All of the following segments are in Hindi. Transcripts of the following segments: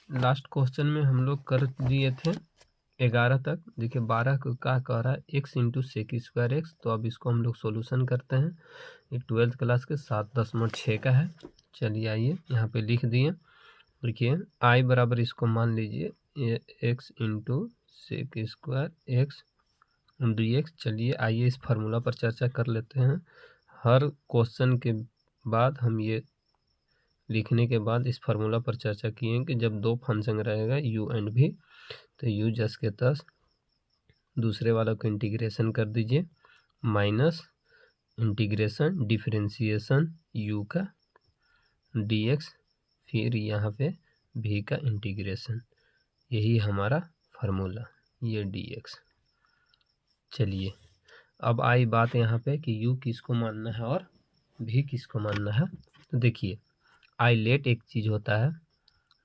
लास्ट क्वेश्चन में हम लोग कर दिए थे 11 तक। देखिए 12 को क्या कह रहा है, x into sec square x. तो अब इसको हम लोग सोल्यूशन करते हैं। ये 12th क्लास के 7.6 का है। चलिए आइए यहाँ पे लिख दिए। देखिए i बराबर इसको मान लीजिए ये x into sec square x dx। चलिए आइए इस फार्मूला पर चर्चा कर लेते हैं। हर क्वेश्चन के बाद हम ये लिखने के बाद इस फार्मूला पर चर्चा किए कि जब दो फंक्शन रहेगा u एंड v, तो u जस के तस दूसरे वाला को इंटीग्रेशन कर दीजिए माइनस इंटीग्रेशन डिफरेंशिएशन u का dx, फिर यहाँ पे v का इंटीग्रेशन। यही हमारा फार्मूला, ये dx। चलिए अब आई बात यहाँ पे कि u किसको मानना है और v किसको मानना है। तो देखिए आइलेट एक चीज़ होता है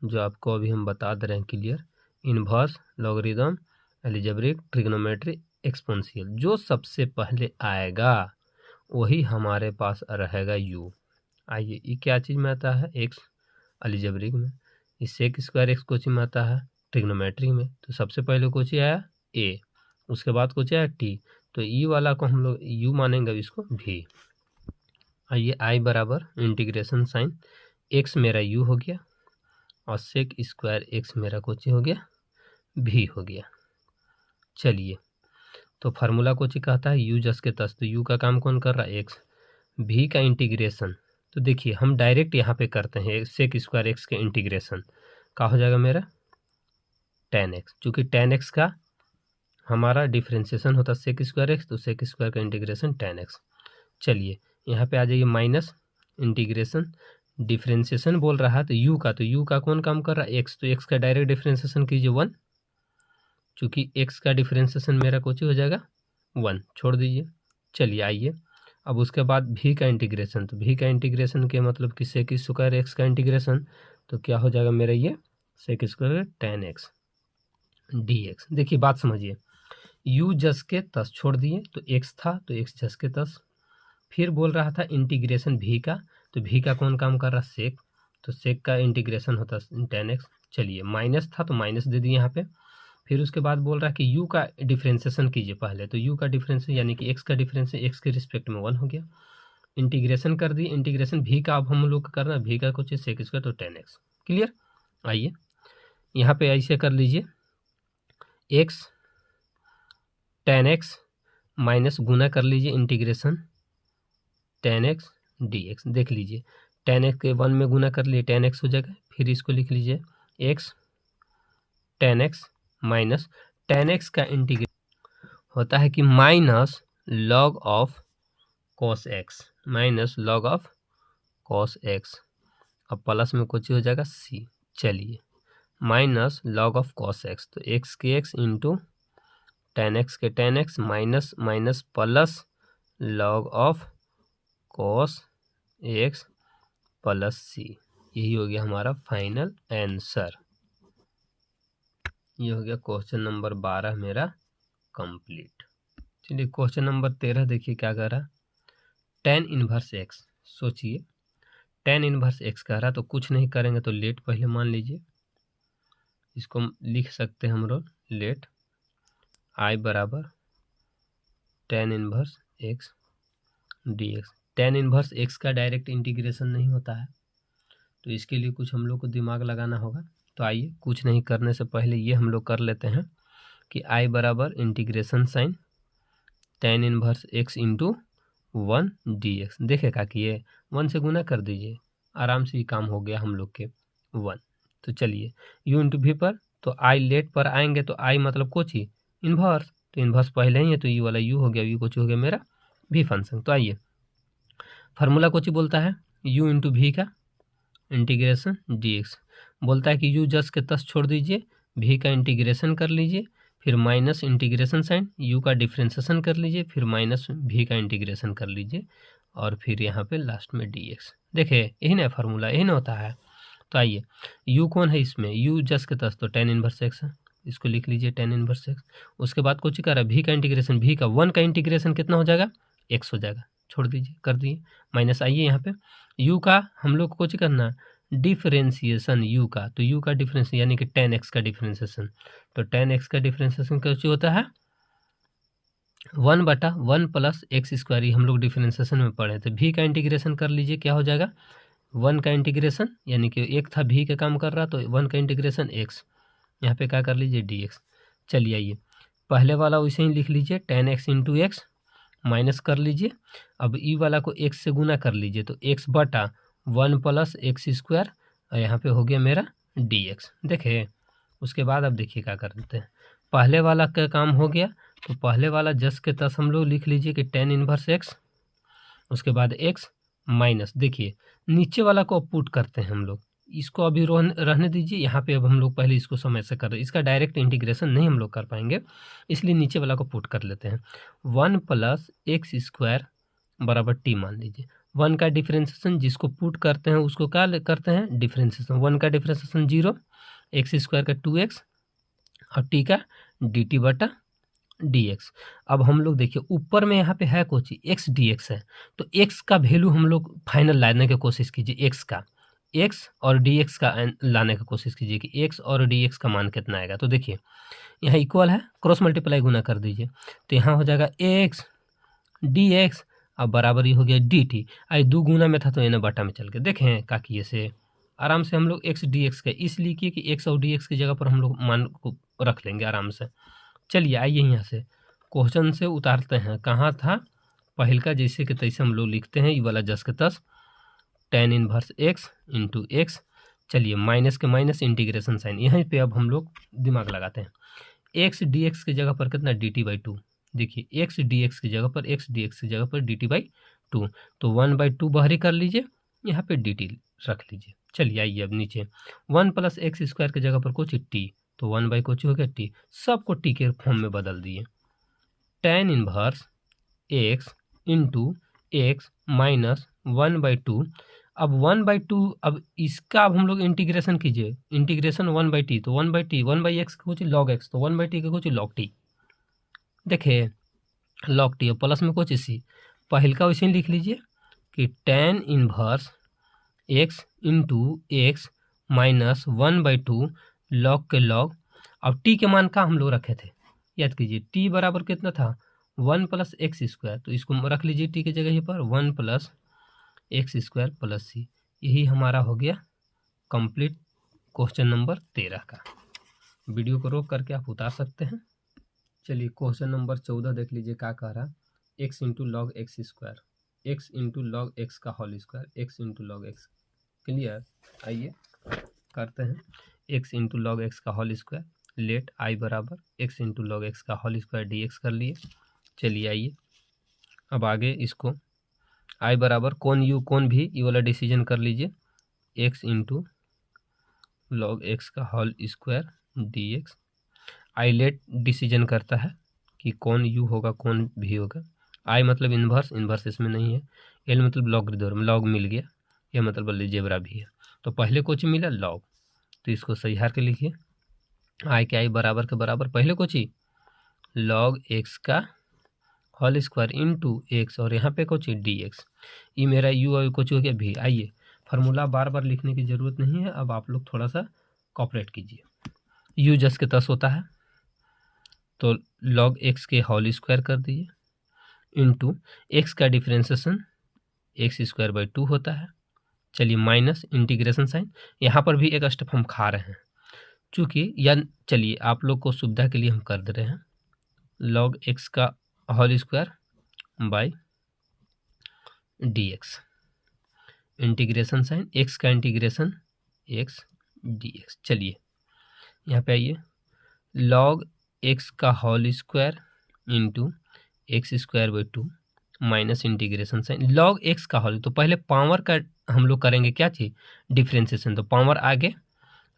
जो आपको अभी हम बता दे रहे हैं clear. Inverse, logarithm, algebraic, trigonometry, exponential, जो सबसे पहले आएगा वही हमारे पास रहेगा u। आइए ये क्या चीज़ में आता है, x अलजेब्रिक में। इस सेक स्क्वायर एक्स कोची में आता है ट्रिग्नोमेट्री में। तो सबसे पहले कोची आया a, उसके बाद कोची आया t। तो ई वाला को हम लोग u मानेंगे, इसको v। आइए i बराबर इंटीग्रेशन साइन x मेरा u हो गया और सेक स्क्वायर एक्स मेरा कोची हो गया v हो गया। चलिए तो फार्मूला कोची कहता है u जस के तस। तो u का काम कौन कर रहा है, x। v का इंटीग्रेशन, तो देखिए हम डायरेक्ट यहाँ पे करते हैं सेक स्क्वायर एक्स के इंटीग्रेशन। क्या हो जाएगा मेरा tan x, चूँकि tan x का हमारा डिफ्रेंशिएशन होता है सेक स्क्वायर एक्स, तो सेक स्क्वायर का इंटीग्रेशन tan x। चलिए यहाँ पे आ जाइए माइनस इंटीग्रेशन डिफ्रेंशिएशन बोल रहा है तो u का कौन काम कर रहा है, x। तो x का डायरेक्ट डिफ्रेंशिएशन कीजिए 1, चूँकि x का डिफ्रेंशिएशन मेरा कुछ हो जाएगा 1, छोड़ दीजिए। चलिए आइए अब उसके बाद v का इंटीग्रेशन। तो v का इंटीग्रेशन के मतलब कि सेक स्क्वायर एक्स का इंटीग्रेशन, तो क्या हो जाएगा मेरा ये sec square tan x dx। देखिए बात समझिए, u जस के तस छोड़ दिए तो x था, तो x जस के तस। फिर बोल रहा था इंटीग्रेशन v का, तो v का कौन काम कर रहा सेक, तो सेक का इंटीग्रेशन होता tan x। चलिए माइनस था तो माइनस दे दिए यहाँ पे। फिर उसके बाद बोल रहा है कि u का डिफ्रेंशिएशन कीजिए पहले। तो u का डिफरेंस यानी कि x का डिफरेंस x के रिस्पेक्ट में 1 हो गया। इंटीग्रेशन कर दिए, इंटीग्रेशन v का अब हम लोग का करना, v का कुछ सेक स्क्वायर तो tan x। क्लियर। आइए यहाँ पे ऐसे कर लीजिए, x tan x माइनस गुना कर लीजिए इंटीग्रेशन tan x dx। देख लीजिए tan x के 1 में गुना कर लिए tan x हो जाएगा। फिर इसको लिख लीजिए x tan x minus tan x का इंटीग्रेशन होता है कि minus log of cos x, minus log of cos x। अब प्लस में कुछ हो जाएगा c। चलिए minus log of cos x, तो x के x इंटू tan x के tan x minus minus plus log of cos x plus c। यही हो गया हमारा फाइनल आंसर। ये हो गया क्वेश्चन नंबर 12 मेरा कंप्लीट। चलिए क्वेश्चन नंबर 13 देखिए क्या कह रहा है, tan इनवर्स x। सोचिए tan इनवर्स x कह रहा, तो कुछ नहीं करेंगे तो लेट पहले मान लीजिए, इसको लिख सकते हैं हम लोग लेट i बराबर tan inverse x dx। tan inverse x का डायरेक्ट इंटीग्रेशन नहीं होता है, तो इसके लिए कुछ हम लोग को दिमाग लगाना होगा। तो आइए कुछ नहीं करने से पहले ये हम लोग कर लेते हैं कि i बराबर integration sign tan inverse x into 1 dx। देखेगा कि ये 1 से गुना कर दीजिए, आराम से ही काम हो गया हम लोग के 1। तो चलिए u इंटू v पर, तो i लेट पर आएंगे तो i मतलब कुछ ही इन्वर्स, तो इन्वर्स पहले ही है तो ये वाला u हो गया, u कुछ हो गया मेरा v फंक्शन। तो आइए फार्मूला कुछ बोलता है u इंटू v का इंटीग्रेशन dx। बोलता है कि u जस के तस छोड़ दीजिए, v का इंटीग्रेशन कर लीजिए, फिर माइनस इंटीग्रेशन साइन u का डिफ्रेंशिएशन कर लीजिए, फिर माइनस v का इंटीग्रेशन कर लीजिए, और फिर यहाँ पे लास्ट में dx। देखिए यही ना फार्मूला, यही ना होता है। तो आइए u कौन है इसमें, u जस के तस तो tan इनवर्स x है, इसको लिख लीजिए tan इनवर्स x। उसके बाद कुछ कर रहा है v का इंटीग्रेशन, v का 1 का इंटीग्रेशन कितना हो जाएगा x हो जाएगा, छोड़ दीजिए कर दिए। माइनस आइए यहाँ पे u का हम लोग को कुछ करना है डिफरेंशिएशन यू का, तो यू का डिफरेंस यानी कि 10x का डिफरेंशिएशन, तो 10x का डिफरेंशिएशन कैसे होता है 1/1 प्लस एक्स स्क्वायर, हम लोग डिफरेंशिएशन में पढ़े थे। भी का इंटीग्रेशन कर लीजिए, क्या हो जाएगा 1 का इंटीग्रेशन, यानी कि एक था भी का काम कर रहा, तो 1 का इंटीग्रेशन एक्स, यहाँ पे क्या कर लीजिए dx। चलिए आइए पहले वाला वैसे ही लिख लीजिए 10x इंटू एक्स, माइनस कर लीजिए। अब ई वाला को x से गुना कर लीजिए, तो x/1 प्लस एक्स स्क्वायर, और यहाँ पे हो गया मेरा dx। देखे उसके बाद अब देखिए क्या करते हैं, पहले वाला का काम हो गया, तो पहले वाला जस के तस हम लोग लिख लीजिए कि 10 इनवर्स एक्स, उसके बाद x माइनस, देखिए नीचे वाला को पुट करते हैं हम लोग, इसको अभी रहने दीजिए, यहाँ पे अब हम लोग पहले इसको समझ से कर रहे हैं, इसका डायरेक्ट इंटीग्रेशन नहीं हम लोग कर पाएंगे, इसलिए नीचे वाला को पुट कर लेते हैं। 1 प्लस एक्स स्क्वायर बराबर टी मान लीजिए। 1 का डिफरेंशिएशन जिसको पुट करते हैं उसको क्या करते हैं डिफरेंशिएशन, 1 का डिफरेंशिएशन 0, एक्स स्क्वायर का 2x और टी का dt/dx। अब हम लोग देखिए ऊपर में यहाँ पे है कुछ x dx है, तो x का वैल्यू हम लोग फाइनल लाने की कोशिश कीजिए, x और dx का लाने की कोशिश कीजिए कि x और dx का मान कितना आएगा। तो देखिए यहाँ इक्वल है, क्रॉस मल्टीप्लाई गुना कर दीजिए, तो यहाँ हो जाएगा x dx, अब बराबर ही हो गया dt। आई 2 गुना में था तो इन्हें बटा में चल के देखें का किए से आराम से हम लोग x dx का इसलिए किए कि x और dx की जगह पर हम लोग मान को रख लेंगे आराम से। चलिए आइए यहाँ से क्वेश्चन से उतारते हैं, कहाँ था पहल का, जैसे कि तैसे हम लोग लिखते हैं, ये वाला जस के तस 10 इनवर्स एक्स इंटू एक्स। चलिए माइनस के माइनस इंटीग्रेशन साइन, यहाँ पे अब हम लोग दिमाग लगाते हैं, एक्स डी एक्स की जगह पर कितना dt/2, देखिए एक्स डी एक्स की जगह पर dt/2, तो 1/2 बाहरी कर लीजिए, यहाँ पे dt रख लीजिए। चलिए आइए अब नीचे 1 प्लस एक्स स्क्वायर की जगह पर कुछ टी, तो 1 कुछ हो गया टी, सबको टी के फॉर्म में बदल दिए, 10 inverse x into x minus 1/2। अब 1/2, अब इसका अब हम लोग इंटीग्रेशन कीजिए, इंटीग्रेशन 1/t, तो 1/t 1/x का कुछ log x, तो 1/t का कुछ log t, देखिए log t प्लस में कुछ इसी पहल का वैसे ही लिख लीजिए कि 10 inverse x into x minus 1/2 log के log। अब t के मान का हम लोग रखे थे, याद कीजिए t बराबर कितना था 1 प्लस एक्स स्क्वायर, तो इसको रख लीजिए t की जगह पर 1 प्लस एक्स स्क्वायर प्लस सी। यही हमारा हो गया कंप्लीट क्वेश्चन नंबर 13 का। वीडियो को रोक करके आप उतार सकते हैं। चलिए क्वेश्चन नंबर 14 देख लीजिए क्या कह रहा है, x into log x square, x into log x का whole square, x into log x. Clear, आइए करते हैं, एक्स इंटू लॉग एक्स का होल स्क्वायर, लेट आई बराबर एक्स इंटू लॉग एक्स का होल स्क्वायर डी एक्स कर लिए। चलिए आइए अब आगे इसको आई बराबर कौन यू कौन भी ये वाला डिसीजन कर लीजिए, एक्स इंटू लॉग एक्स का whole square d x. ILATE decision करता है कि कौन यू होगा कौन भी होगा, आई मतलब इन्वर्स, इन्वर्स इसमें नहीं है, एल मतलब लॉगरिथम, लॉग मिल गया, यह मतलब अलजेब्रा भी है, तो पहले कुछ मिला लॉग, तो इसको सही हार के लिखिए, आई के आई बराबर के बराबर पहले कुछ ही लॉग एक्स का होल स्क्वायर इंटू एक्स, और यहाँ पे कुछ डी एक्स, ये मेरा यू और कुछ हो गया भी। आइए फार्मूला बार बार लिखने की ज़रूरत नहीं है, अब आप लोग थोड़ा सा कॉपरेट कीजिए, यू जस के तस होता है, तो लॉग एक्स के होल स्क्वायर कर दीजिए इंटू एक्स का डिफरेंशिएशन एक्स स्क्वायर बाई 2 होता है। चलिए माइनस इंटीग्रेशन साइन, यहाँ पर भी एक स्टेप हम खा रहे हैं चूँकि, या चलिए आप लोग को सुविधा के लिए हम कर दे रहे हैं, लॉग एक्स का whole square by d x, integration sign x का इंटीग्रेशन एक्स डी एक्स। चलिए यहाँ पे आइए, लॉग एक्स का whole square into x square by 2 minus integration sign log x का होल, तो पहले पावर का हम लोग करेंगे क्या चीज़ डिफ्रेंसिएशन, तो पावर आगे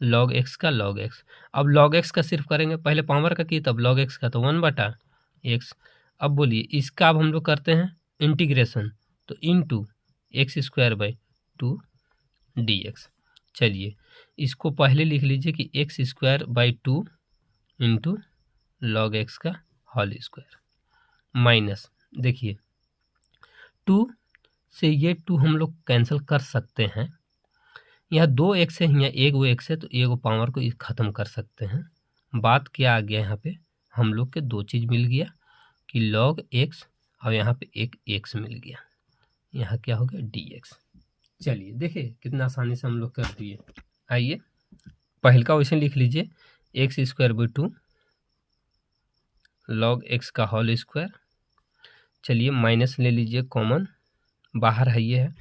लॉग एक्स का लॉग एक्स, अब लॉग एक्स का सिर्फ करेंगे, पहले पावर का की तब लॉग एक्स का, तो 1/x। अब बोलिए इसका अब हम लोग करते हैं इंटीग्रेशन, तो into x square by 2 D x. चलिए इसको पहले लिख लीजिए कि x square by 2 into log x का होल स्क्वायर माइनस, देखिए 2 से ये 2 हम लोग कैंसिल कर सकते हैं, यहाँ 2 एक्स है, यहाँ 1 एक्स है, तो 1 पावर को ख़त्म कर सकते हैं। बात क्या आ गया यहाँ पे, हम लोग के 2 चीज़ मिल गया कि लॉग एक्स और यहाँ पे एक एक्स मिल गया, यहाँ क्या हो गया डी एक्स। चलिए देखिए कितना आसानी से हम लोग कर दिए। आइए पहल का क्वेश्चन लिख लीजिए, x square by 2 log x का होल स्क्वायर। चलिए माइनस ले लीजिए कॉमन, बाहर है ये है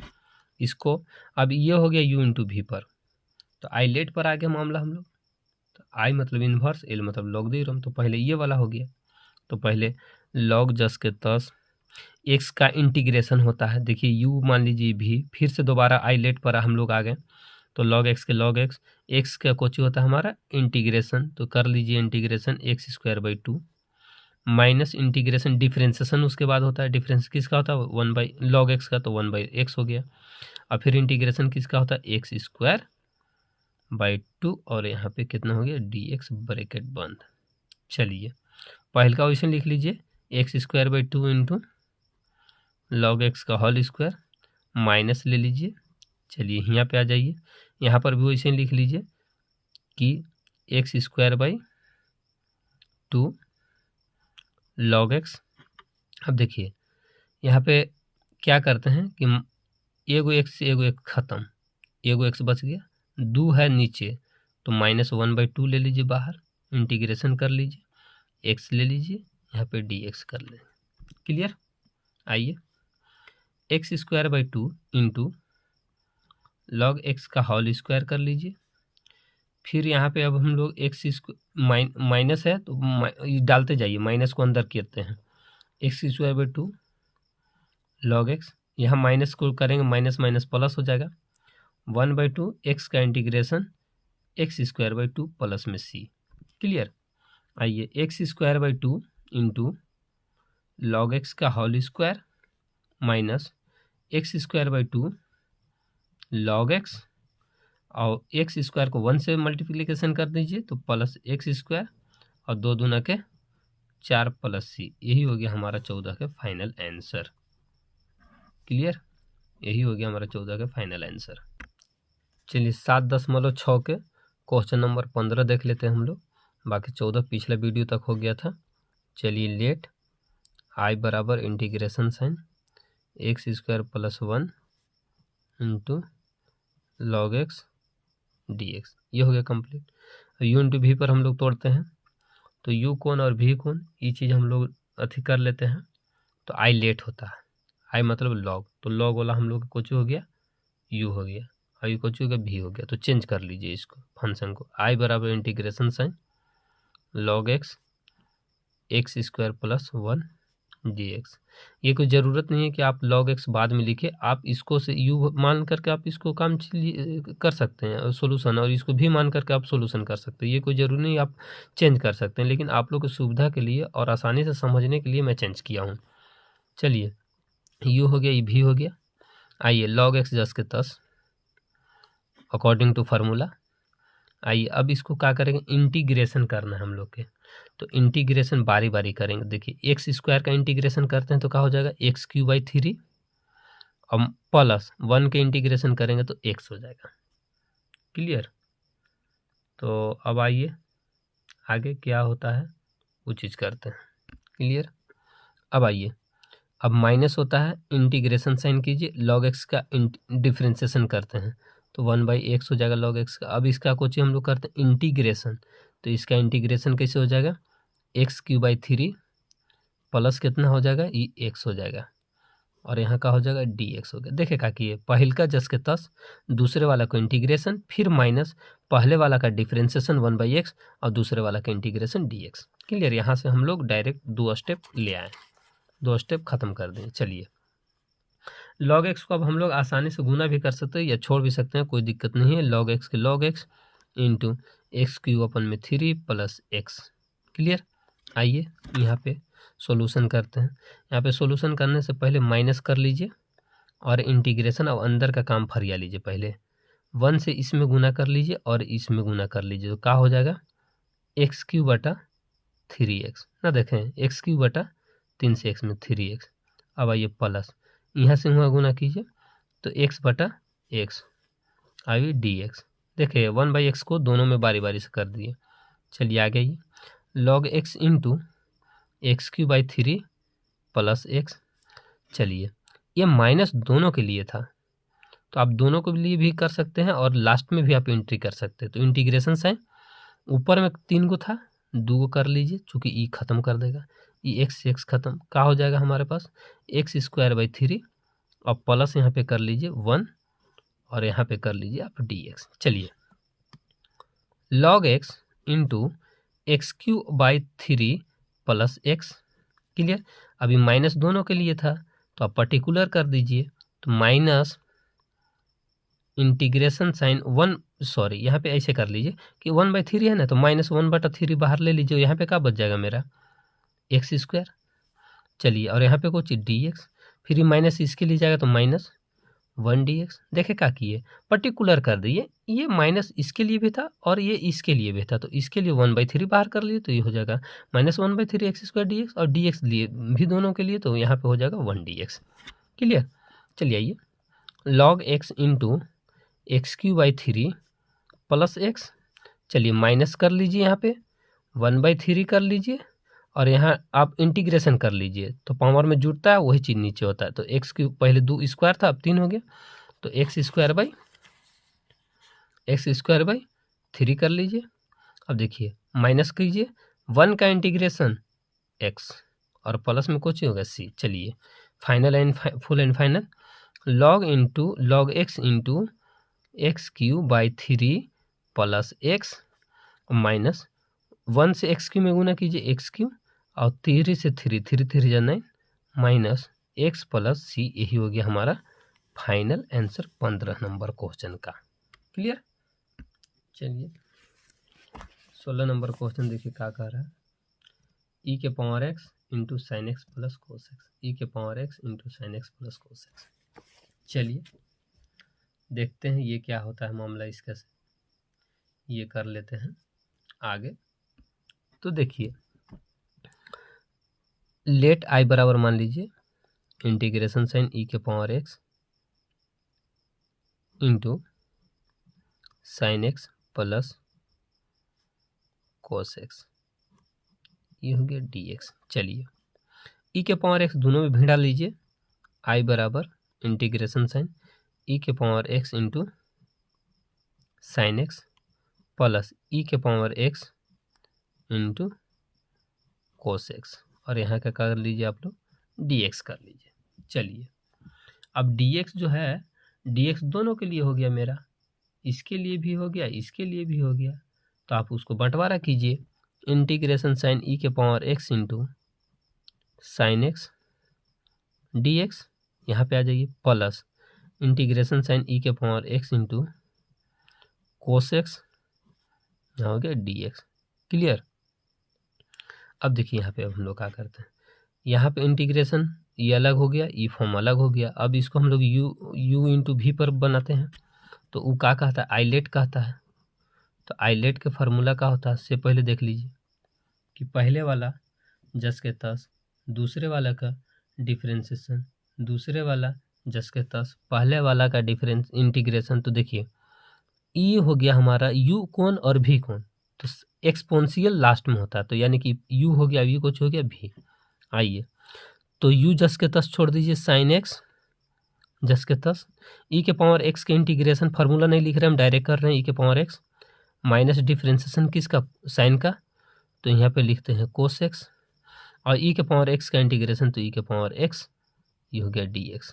इसको। अब ये हो गया u इंटू वी पर, तो आई लेट पर आ गया मामला हम लोग। तो आई मतलब इन्वर्स, एल मतलब लॉग थ्योरम, तो पहले ये वाला हो गया। तो पहले लॉग जस के तस एक्स का इंटीग्रेशन होता है, देखिए u मान लीजिए v, फिर से दोबारा आई लेट पर हम लोग आ गए। तो लॉग एक्स के लॉग एक्स का कुछ होता है हमारा इंटीग्रेशन, तो कर लीजिए integration x square by 2 minus integration differentiation उसके बाद होता है। डिफरेंस किसका होता है 1 बाई लॉग एक्स का, तो 1 बाई एक्स हो गया। और फिर इंटीग्रेशन किसका होता है एक्स स्क्वायर बाई 2 और यहाँ पे कितना हो गया डी एक्स ब्रैकेट बंद। चलिए पहल का क्वेश्चन लिख लीजिए, x square by 2 into log x का होल स्क्वायर, माइनस ले लीजिए। चलिए यहाँ पे आ जाइए, यहाँ पर भी वैसे लिख लीजिए कि x square by 2 log x. अब देखिए यहाँ पे क्या करते हैं कि एगो एक्स से एगो एक ख़त्म, एगो एक्स बच गया, 2 है नीचे, तो -1/2 ले लीजिए बाहर, इंटीग्रेशन कर लीजिए, एक्स ले लीजिए, यहाँ पे डी एक्स कर लें। क्लियर। आइए x square by 2 into log x का होल स्क्वायर कर लीजिए। फिर यहाँ पे अब हम लोग एक्स माइनस है तो डालते जाइए, माइनस को अंदर करते हैं, x square by 2 log x, यहाँ माइनस को करेंगे माइनस माइनस प्लस हो जाएगा, 1/2 एक्स का integration x square by 2 plus में सी। क्लियर। आइए x square by 2 into log x का whole square minus x square by 2 log x, और एक्स स्क्वायर को 1 से मल्टीप्लिकेशन कर दीजिए तो प्लस एक्स स्क्वायर और 2 दूना के 4 प्लस सी। यही हो गया हमारा 14 के फाइनल आंसर। क्लियर, यही हो गया हमारा 14 का फाइनल आंसर। चलिए 7.6 के क्वेश्चन नंबर 15 देख लेते हैं हम लोग, बाकी 14 पिछला वीडियो तक हो गया था। चलिए लेट आई बराबर integration sign x square plus 1 into log x d x, ये हो गया कंप्लीट। यू इंटू वी पर हम लोग तोड़ते हैं, तो यू कौन और वी कौन, ये चीज़ हम लोग अथी कर लेते हैं। तो आई लेट होता है, आई मतलब लॉग, तो लॉग वाला हम लोग का कुछ हो गया यू हो गया, और यू कुछ हो गया भी हो गया। तो चेंज कर लीजिए इसको फंक्शन को, आई बराबर integration sign log x x square plus 1 D x. ये कोई ज़रूरत नहीं है कि आप लॉग एक्स बाद में लिखे, आप इसको से यू मान करके आप इसको काम कर सकते हैं सोल्यूशन, और इसको भी मान करके आप सोल्यूशन कर सकते हैं। ये कोई ज़रूरी नहीं, आप चेंज कर सकते हैं, लेकिन आप लोग की सुविधा के लिए और आसानी से समझने के लिए मैं चेंज किया हूँ। चलिए यू हो गया, ये भी हो गया। आइए लॉग एक्स जस के तस अकॉर्डिंग टू फार्मूला। आइए अब इसको क्या करेंगे, इंटीग्रेशन करना है हम लोग के, तो इंटीग्रेशन बारी बारी करेंगे। देखिए एक्स स्क्वायर का इंटीग्रेशन करते हैं तो क्या हो जाएगा एक्स क्यू बाई 3, और प्लस 1 के इंटीग्रेशन करेंगे तो एक्स हो जाएगा। क्लियर। तो अब आइए आगे क्या होता है वो चीज़ करते हैं। क्लियर। अब आइए, अब माइनस होता है, इंटीग्रेशन साइन कीजिए, लॉग एक्स का डिफ्रेंसिएशन करते हैं तो 1/x हो जाएगा लॉग एक्स का। अब इसका कुछ हम लोग करते हैं इंटीग्रेशन, तो इसका इंटीग्रेशन कैसे हो जाएगा एक्स क्यू बाई 3 प्लस कितना हो जाएगा ये एक्स हो जाएगा, और यहाँ का हो जाएगा डी एक्स हो गया। देखे का कि ये पहल का जस के तस, दूसरे वाला को इंटीग्रेशन, फिर माइनस पहले वाला का डिफ्रेंसिएशन 1/x और दूसरे वाला का इंटीग्रेशन डी एक्स। क्लियर। यहाँ से हम लोग डायरेक्ट 2 स्टेप ले आए, 2 स्टेप खत्म कर दें। चलिए लॉग एक्स को अब हम लोग आसानी से गुना भी कर सकते हैं या छोड़ भी सकते हैं, कोई दिक्कत नहीं है। लॉग एक्स के log x into x cube upon में 3 प्लस एक्स। क्लियर। आइए यहाँ पे सॉल्यूशन करते हैं। यहाँ पे सॉल्यूशन करने से पहले माइनस कर लीजिए और इंटीग्रेशन और अंदर का काम फरिया लीजिए। पहले 1 से इसमें गुना कर लीजिए और इसमें गुना कर लीजिए, तो क्या हो जाएगा एक्स क्यू बटा 3x ना, देखें एक्स क्यू बटा 3 से एक्स में 3x। अब आइए प्लस यहाँ से हुआ गुना कीजिए तो x बटा x आई डी एक्स। देखिए 1/x को दोनों में बारी बारी से कर दिए। चलिए आगे ये log x into x³/3 plus x। चलिए ये माइनस दोनों के लिए था, तो आप दोनों के लिए भी कर सकते हैं और लास्ट में भी आप एंट्री कर सकते हैं। तो इंटीग्रेशन साइन ऊपर में 3 गो था, 2 गो कर लीजिए, चूँकि ई खत्म कर देगा। ई x खत्म क्या हो जाएगा हमारे पास x²/3 और प्लस यहाँ पे कर लीजिए 1 और यहाँ पे कर लीजिए आप dx। चलिए log x into x³/3 plus x। Clear. अभी माइनस दोनों के लिए था, तो आप पर्टिकुलर कर दीजिए, तो माइनस इंटीग्रेशन साइन 1, सॉरी यहाँ पे ऐसे कर लीजिए कि 1/3 है ना, तो -1/3 बाहर ले लीजिए, यहाँ पे क्या बच जाएगा मेरा x²। चलिए और यहाँ पे कुछ dx, फिर ये माइनस इसके लिए जाएगा तो -1 dx। देखे क्या किए, पर्टिकुलर कर दिए, ये माइनस इसके लिए भी था और ये इसके लिए भी था, तो इसके लिए 1/3 बाहर कर लिए, तो ये हो जाएगा -1/3 x² dx, और dx लिए भी दोनों के लिए, तो यहाँ पे हो जाएगा 1 dx। क्लियर। चलिए आइए log x into x³/3 plus x। चलिए माइनस कर लीजिए, यहाँ पे 1/3 कर लीजिए और यहाँ आप इंटीग्रेशन कर लीजिए, तो पावर में जुड़ता है वही चीज़ नीचे होता है। तो x³ पहले 2 स्क्वायर था, अब 3 हो गया, तो x²/3 कर लीजिए। अब देखिए माइनस कीजिए 1 का इंटीग्रेशन x और प्लस में कुछ ही होगा c। चलिए final and full and final log x into x³/3 plus x minus 1 से x³ में गुना कीजिए x³ और 3 से 3 3 9 माइनस x प्लस c। यही हो गया हमारा फाइनल आंसर 15 नंबर क्वेश्चन का। क्लियर। चलिए 16 नंबर क्वेश्चन देखिए क्या कह रहा है, e⁻x into sine x plus cos x, e⁻x into sine x plus cos x. चलिए देखते हैं ये क्या होता है मामला इसका से, ये कर लेते हैं आगे। तो देखिए लेट आई बराबर मान लीजिए integration sign e⁻x into sine x plus cos x, ये हो गया dx। चलिए e⁻x दोनों में भिड़ा लीजिए, आई बराबर integration sign e⁻x into sine x plus e⁻x into cos x, और यहाँ का कर लीजिए आप लोग dx कर लीजिए। चलिए अब dx जो है, dx दोनों के लिए हो गया मेरा, इसके लिए भी हो गया, इसके लिए भी हो गया, तो आप उसको बंटवारा कीजिए। Integration sign e⁻x into sine x dx, यहाँ पे आ जाइए, plus integration sign e⁻x into cos x, यहाँ हो गया dx। क्लियर। अब देखिए यहाँ पे अब हम लोग क्या करते हैं, यहाँ पे इंटीग्रेशन ये अलग हो गया, ई फॉर्म अलग हो गया। अब इसको हम लोग u इंटू वी पर बनाते हैं, तो वो क्या कहता है, आइलेट कहता है। तो आइलेट के फार्मूला क्या होता है, इससे पहले देख लीजिए कि पहले वाला जस के तस, दूसरे वाला का डिफरेंशिएशन, दूसरे वाला जस के तस, पहले वाला का डिफरेंस इंटीग्रेशन। तो देखिए ई हो गया हमारा u कोण और v कोण, तो एक्सपोनेंशियल लास्ट में होता है, तो यानी कि u हो गया, v कुछ हो गया, v। आइए तो u जस के तस छोड़ दीजिए, साइन एक्स जस के तस, e⁻x के इंटीग्रेशन फार्मूला नहीं लिख रहे हम, डायरेक्ट कर रहे हैं e⁻x माइनस डिफरेंशिएशन किसका, साइन का, तो यहाँ पे लिखते हैं कोस एक्स, और e⁻x का इंटीग्रेशन तो e⁻x, ये हो गया dx।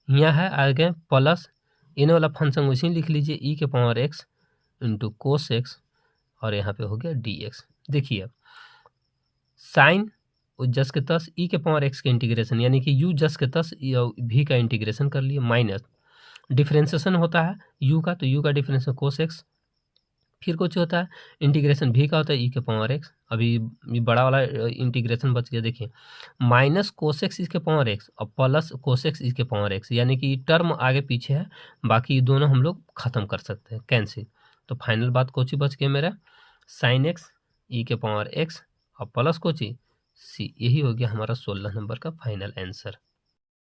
यहाँ है आगे प्लस इन वाला फंक्शन उसी लिख लीजिए e⁻x इंटू कोस एक्स, और यहाँ पे हो गया dx। देखिए साइन जस के तस e⁻x के इंटीग्रेशन, यानी कि u जस के तस v का इंटीग्रेशन कर लिए, माइनस डिफरेंशिएशन होता है u का, तो u का डिफरेंशिएशन कोस एक्स, फिर कुछ होता है इंटीग्रेशन v का होता है e⁻x। अभी बड़ा वाला इंटीग्रेशन बच गया, देखिए माइनस कोस एक्स e⁻x और प्लस कोस एक्स e⁻x, यानी कि टर्म आगे पीछे है, बाकी दोनों हम लोग खत्म कर सकते हैं, कैंसिल। तो फाइनल बात कोची बच गया मेरा, साइन एक्स e⁻x और प्लस कोची c। यही हो गया हमारा 16 नंबर का फाइनल आंसर।